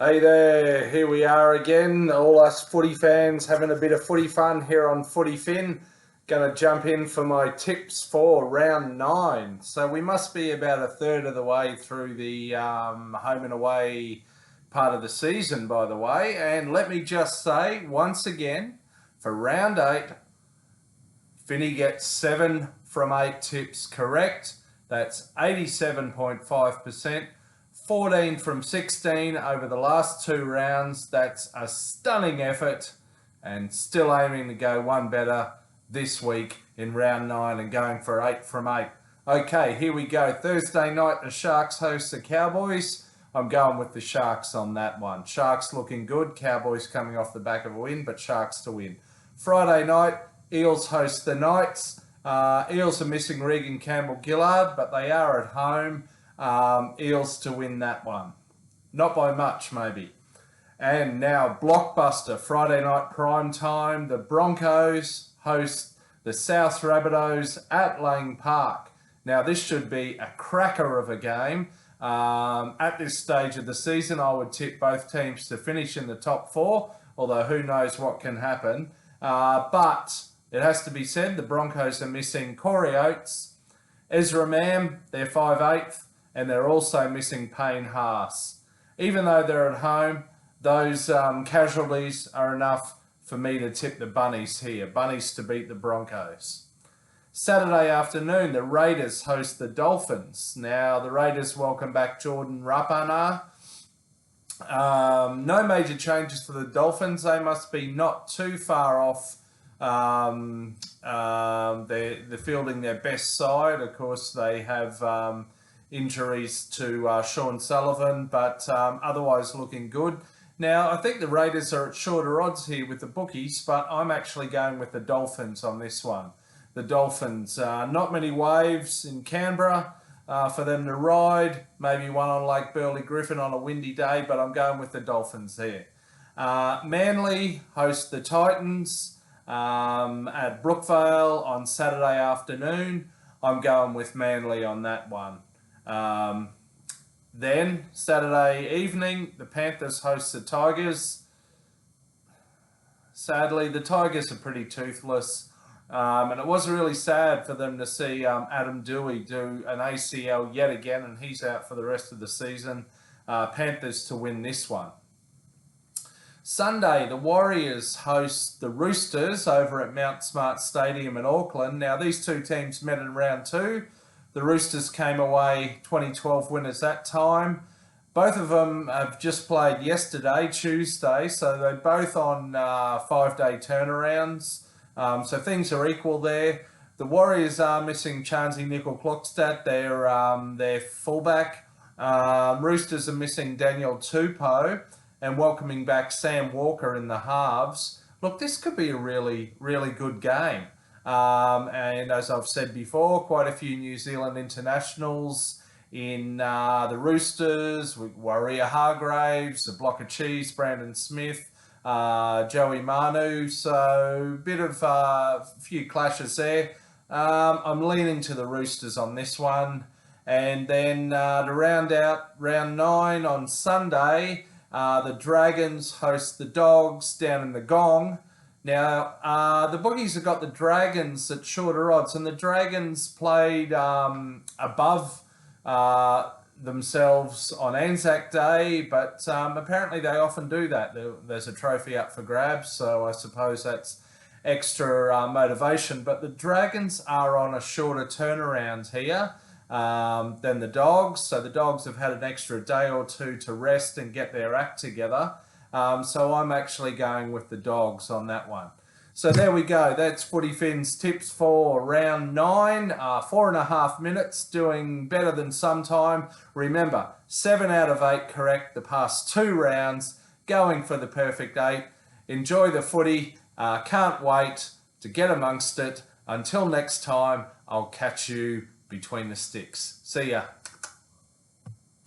Hey there, here we are again, all us footy fans having a bit of footy fun here on FootyFin. Going to jump in for my tips for round 9. So we must be about a third of the way through the home and away part of the season, by the way. And let me just say, once again, for round 8, Finny gets 7 from 8 tips correct. That's 87.5%. 14 from 16 over the last 2 rounds. That's a stunning effort, and still aiming to go one better this week in round 9 and going for 8 from 8. Okay, here we go. Thursday night, the Sharks host the Cowboys. I'm going with the Sharks on that one. Sharks looking good. Cowboys coming off the back of a win, but Sharks to win. Friday night, Eels host the Knights. Eels are missing Regan Campbell-Gillard, but they are at home. Eels to win that one. Not by much, maybe. And now, blockbuster, Friday night prime time. The Broncos host the South Rabbitohs at Lang Park. Now, this should be a cracker of a game. At this stage of the season, I would tip both teams to finish in the top 4, although who knows what can happen. But it has to be said, the Broncos are missing Corey Oates, Ezra Mam, they're 5/8, and they're also missing Payne Haas. Even though they're at home, those casualties are enough for me to tip the Bunnies here. Bunnies to beat the Broncos. Saturday afternoon, the Raiders host the Dolphins. Now, the Raiders welcome back Jordan Rapana. No major changes for the Dolphins. They must be not too far off. They're fielding their best side. Of course, they have injuries to Sean Sullivan, but otherwise looking good. Now, I think the Raiders are at shorter odds here with the bookies, but I'm actually going with the Dolphins on this one. The Dolphins, not many waves in Canberra for them to ride. Maybe one on Lake Burley Griffin on a windy day, but I'm going with the Dolphins there. Manly host the Titans at Brookvale on Saturday afternoon. I'm going with Manly on that one. Then, Saturday evening, the Panthers host the Tigers. Sadly, the Tigers are pretty toothless. And it was really sad for them to see Adam Dewey do an ACL yet again, and he's out for the rest of the season. Panthers to win this one. Sunday, the Warriors host the Roosters over at Mount Smart Stadium in Auckland. Now, these two teams met in round 2. The Roosters came away 2012 winners that time. Both of them have just played yesterday, Tuesday, so they're both on 5-day turnarounds. So things are equal there. The Warriors are missing Charnsey Nickel-Klokstad, their fullback. Roosters are missing Daniel Tupou and welcoming back Sam Walker in the halves. Look, this could be a really, really good game. And as I've said before, quite a few New Zealand internationals in the Roosters, with Warrior Hargraves, a block of cheese, Brandon Smith, Joey Manu, so bit of a few clashes there. I'm leaning to the Roosters on this one. And then to round out round 9 on Sunday, the Dragons host the Dogs down in the Gong. Now, the bookies have got the Dragons at shorter odds, and the Dragons played above themselves on Anzac Day, but apparently they often do that. There's a trophy up for grabs, so I suppose that's extra motivation. But the Dragons are on a shorter turnaround here than the Dogs, so the Dogs have had an extra day or two to rest and get their act together. So I'm actually going with the Dogs on that one. So there we go. That's FootyFin's tips for round 9. 4.5 minutes, doing better than sometime. Remember, 7 out of 8 correct the past 2 rounds, going for the perfect 8. Enjoy the footy. Can't wait to get amongst it. Until next time, I'll catch you between the sticks. See ya.